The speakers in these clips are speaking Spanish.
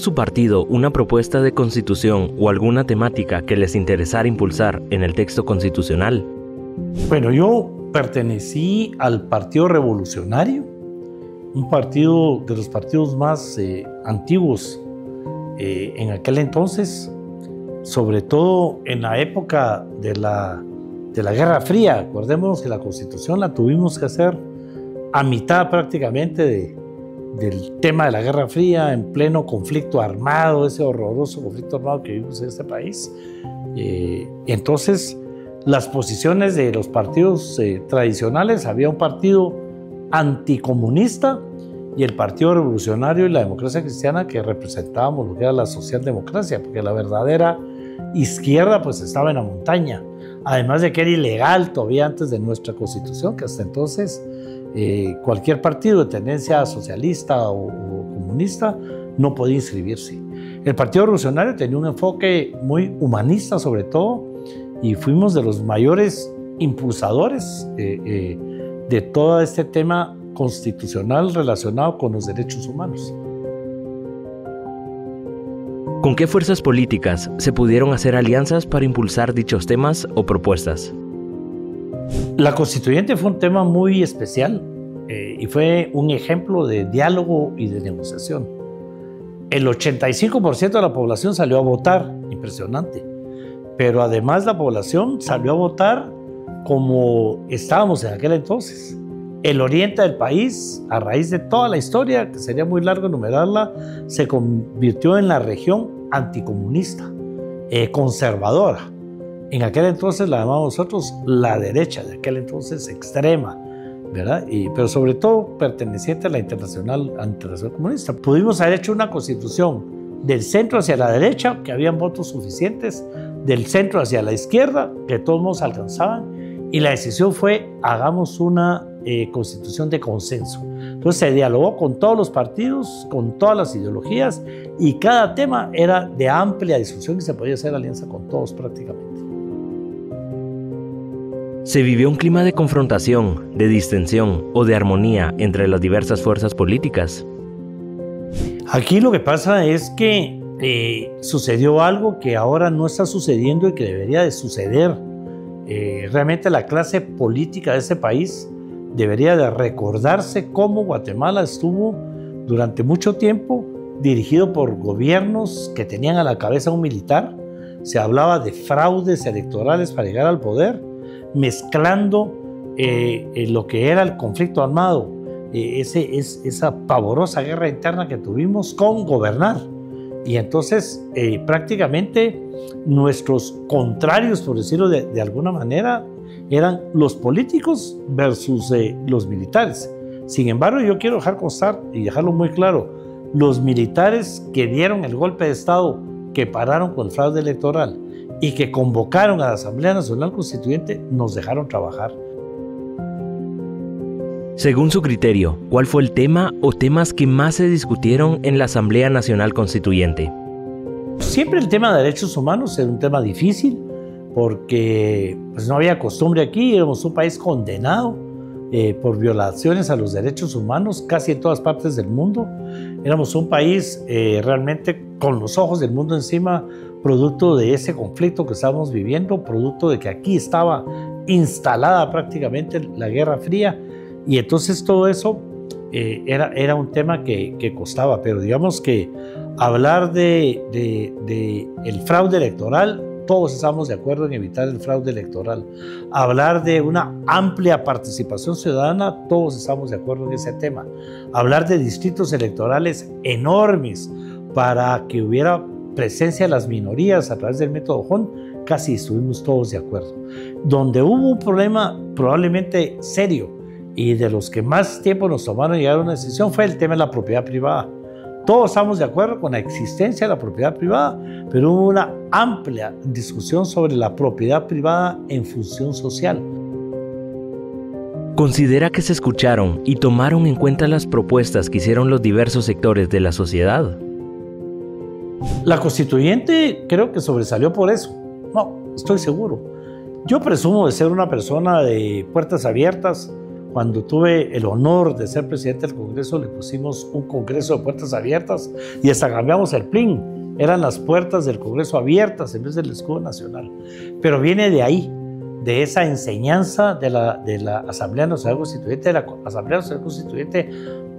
¿Tuvo su partido una propuesta de constitución o alguna temática que les interesara impulsar en el texto constitucional? Bueno, yo pertenecí al Partido Revolucionario, un partido de los partidos más antiguos en aquel entonces, sobre todo en la época de la Guerra Fría. Acordémonos que la Constitución la tuvimos que hacer a mitad prácticamente del tema de la Guerra Fría, en pleno conflicto armado, ese horroroso conflicto armado que vivimos en este país. Entonces, las posiciones de los partidos tradicionales, había un partido anticomunista y el Partido Revolucionario y la Democracia Cristiana, que representábamos lo que era la socialdemocracia, porque la verdadera izquierda pues estaba en la montaña, además de que era ilegal todavía antes de nuestra Constitución, que hasta entonces cualquier partido de tendencia socialista o comunista no podía inscribirse. El Partido Revolucionario tenía un enfoque muy humanista sobre todo, y fuimos de los mayores impulsadores de todo este tema constitucional relacionado con los derechos humanos. ¿Con qué fuerzas políticas se pudieron hacer alianzas para impulsar dichos temas o propuestas? La constituyente fue un tema muy especial y fue un ejemplo de diálogo y de negociación. El 85% de la población salió a votar, impresionante, pero además la población salió a votar como estábamos en aquel entonces. El oriente del país, a raíz de toda la historia, que sería muy largo enumerarla, se convirtió en la región anticomunista, conservadora. En aquel entonces la llamamos nosotros la derecha, de aquel entonces extrema, ¿verdad? Pero sobre todo perteneciente a la internacional comunista. Pudimos haber hecho una constitución del centro hacia la derecha, que habían votos suficientes, del centro hacia la izquierda, que todos nos alcanzaban, y la decisión fue: hagamos una constitución de consenso. Entonces se dialogó con todos los partidos, con todas las ideologías, y cada tema era de amplia discusión y se podía hacer alianza con todos prácticamente. ¿Se vivió un clima de confrontación, de distensión o de armonía entre las diversas fuerzas políticas? Aquí lo que pasa es que sucedió algo que ahora no está sucediendo y que debería de suceder. Realmente la clase política de ese país debería de recordarse cómo Guatemala estuvo durante mucho tiempo dirigido por gobiernos que tenían a la cabeza un militar. Se hablaba de fraudes electorales para llegar al poder, mezclando lo que era el conflicto armado, esa pavorosa guerra interna que tuvimos, con gobernar. Y entonces prácticamente nuestros contrarios, por decirlo de alguna manera, eran los políticos versus los militares. Sin embargo, yo quiero dejar constar y dejarlo muy claro: los militares que dieron el golpe de Estado, que pararon con el fraude electoral y que convocaron a la Asamblea Nacional Constituyente, nos dejaron trabajar. Según su criterio, ¿cuál fue el tema o temas que más se discutieron en la Asamblea Nacional Constituyente? Siempre el tema de derechos humanos era un tema difícil, porque pues, no había costumbre aquí, éramos un país condenado por violaciones a los derechos humanos casi en todas partes del mundo. Éramos un país realmente con los ojos del mundo encima, producto de ese conflicto que estábamos viviendo, producto de que aquí estaba instalada prácticamente la Guerra Fría, y entonces todo eso era un tema que costaba. Pero digamos que hablar de el fraude electoral, todos estamos de acuerdo en evitar el fraude electoral. Hablar de una amplia participación ciudadana, todos estamos de acuerdo en ese tema. Hablar de distritos electorales enormes para que hubiera presencia de las minorías a través del método Hon, casi estuvimos todos de acuerdo. Donde hubo un problema probablemente serio y de los que más tiempo nos tomaron llegar a una decisión fue el tema de la propiedad privada. Todos estamos de acuerdo con la existencia de la propiedad privada, pero hubo una amplia discusión sobre la propiedad privada en función social. ¿Considera que se escucharon y tomaron en cuenta las propuestas que hicieron los diversos sectores de la sociedad? La constituyente creo que sobresalió por eso. No, estoy seguro. Yo presumo de ser una persona de puertas abiertas, Cuando tuve el honor de ser presidente del Congreso, le pusimos un Congreso de puertas abiertas y hasta cambiamos el PLIN. Eran las puertas del Congreso abiertas en vez del escudo nacional. Pero viene de ahí, de esa enseñanza de la Asamblea Nacional Constituyente. La Asamblea Nacional Constituyente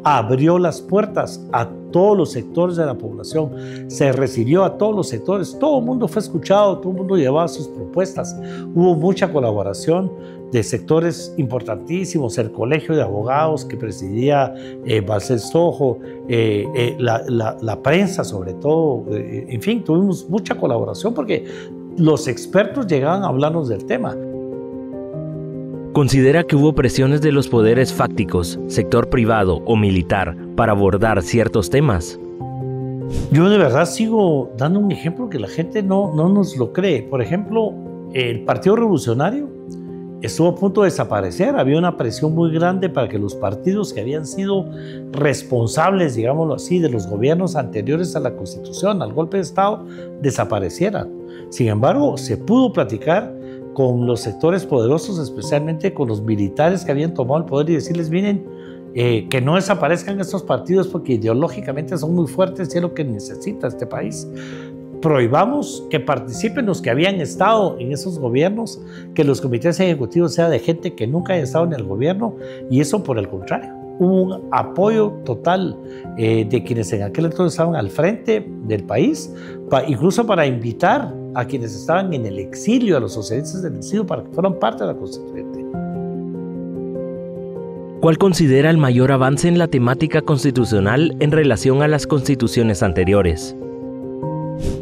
abrió las puertas a todos los sectores de la población, se recibió a todos los sectores, todo el mundo fue escuchado, todo el mundo llevaba sus propuestas, hubo mucha colaboración de sectores importantísimos, el Colegio de Abogados que presidía Balcells Tojo, la prensa sobre todo, en fin, tuvimos mucha colaboración porque los expertos llegaban a hablarnos del tema. ¿Considera que hubo presiones de los poderes fácticos, sector privado o militar, para abordar ciertos temas? Yo de verdad sigo dando un ejemplo que la gente no nos lo cree. Por ejemplo, el Partido Revolucionario estuvo a punto de desaparecer. Había una presión muy grande para que los partidos que habían sido responsables, digámoslo así, de los gobiernos anteriores a la Constitución, al golpe de Estado, desaparecieran. Sin embargo, se pudo platicar con los sectores poderosos, especialmente con los militares que habían tomado el poder y decirles, miren, que no desaparezcan estos partidos porque ideológicamente son muy fuertes y es lo que necesita este país. Prohibamos que participen los que habían estado en esos gobiernos, que los comités ejecutivos sean de gente que nunca haya estado en el gobierno, y eso por el contrario. Hubo un apoyo total de quienes en aquel entonces estaban al frente del país, incluso para invitar a quienes estaban en el exilio, a los socialistas del exilio, para que fueran parte de la Constituyente. ¿Cuál considera el mayor avance en la temática constitucional en relación a las constituciones anteriores?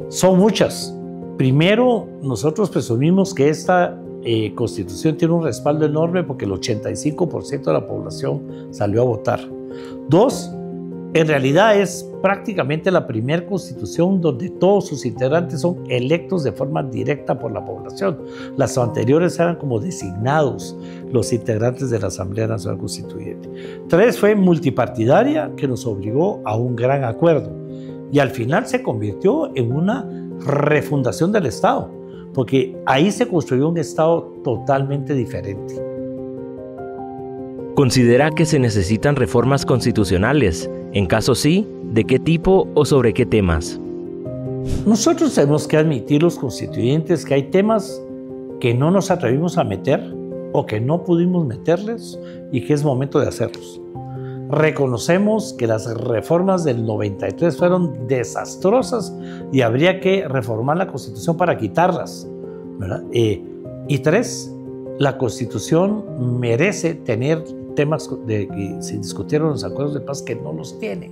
Son muchas. Primero, nosotros presumimos que esta Constitución tiene un respaldo enorme porque el 85% de la población salió a votar. Dos, en realidad es prácticamente la primera Constitución donde todos sus integrantes son electos de forma directa por la población. Las anteriores eran como designados los integrantes de la Asamblea Nacional Constituyente. Tres, fue multipartidaria, que nos obligó a un gran acuerdo. Y al final se convirtió en una refundación del Estado, porque ahí se construyó un Estado totalmente diferente. ¿Considera que se necesitan reformas constitucionales? En caso sí, ¿de qué tipo o sobre qué temas? Nosotros tenemos que admitir, los constituyentes, que hay temas que no nos atrevimos a meter o que no pudimos meterles y que es momento de hacerlos. Reconocemos que las reformas del 93 fueron desastrosas y habría que reformar la Constitución para quitarlas, ¿verdad? Y tres, la Constitución merece tener temas que se discutieron en los acuerdos de paz que no los tienen.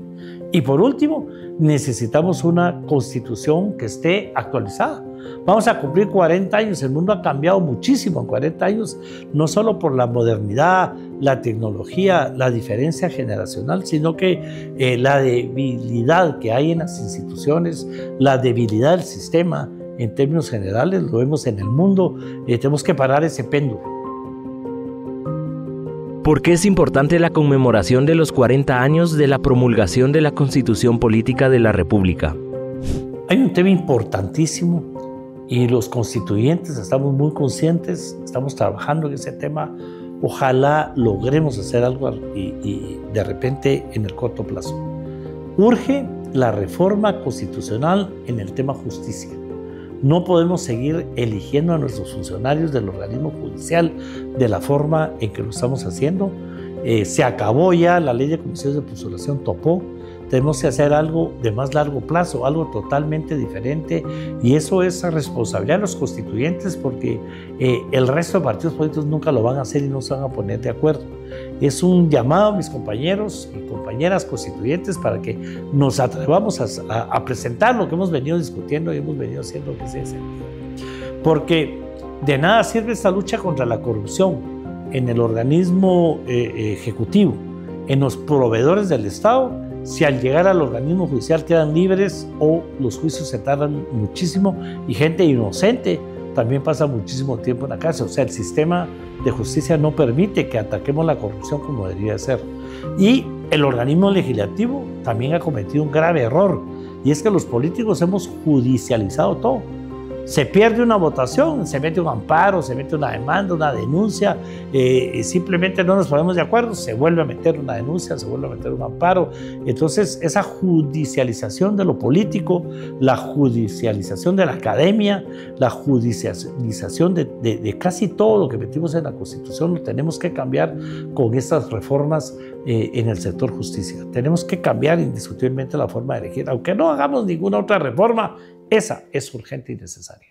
Y por último, necesitamos una Constitución que esté actualizada. Vamos a cumplir 40 años, el mundo ha cambiado muchísimo en 40 años, no solo por la modernidad, la tecnología, la diferencia generacional, sino que la debilidad que hay en las instituciones, la debilidad del sistema en términos generales, lo vemos en el mundo, tenemos que parar ese péndulo. ¿Por qué es importante la conmemoración de los 40 años de la promulgación de la Constitución Política de la República? Hay un tema importantísimo y los constituyentes estamos muy conscientes, estamos trabajando en ese tema. Ojalá logremos hacer algo y de repente en el corto plazo. Urge la reforma constitucional en el tema justicia. No podemos seguir eligiendo a nuestros funcionarios del organismo judicial de la forma en que lo estamos haciendo. Se acabó ya la ley de comisiones de postulación, topó. Tenemos que hacer algo de más largo plazo, algo totalmente diferente, y eso es responsabilidad de los constituyentes porque el resto de partidos políticos nunca lo van a hacer y no se van a poner de acuerdo. Es un llamado a mis compañeros y compañeras constituyentes para que nos atrevamos a presentar lo que hemos venido discutiendo y hemos venido haciendo que sea sentido. Porque de nada sirve esta lucha contra la corrupción en el organismo ejecutivo, en los proveedores del Estado, si al llegar al organismo judicial quedan libres o los juicios se tardan muchísimo y gente inocente también pasa muchísimo tiempo en la cárcel. O sea, el sistema de justicia no permite que ataquemos la corrupción como debería ser. Y el organismo legislativo también ha cometido un grave error, y es que los políticos hemos judicializado todo. Se pierde una votación, se mete un amparo, se mete una demanda, una denuncia, simplemente no nos ponemos de acuerdo, se vuelve a meter una denuncia, se vuelve a meter un amparo. Entonces, esa judicialización de lo político, la judicialización de la academia, la judicialización de casi todo lo que metimos en la Constitución, lo tenemos que cambiar con estas reformas en el sector justicia. Tenemos que cambiar indiscutiblemente la forma de elegir. Aunque no hagamos ninguna otra reforma, esa es urgente y necesaria.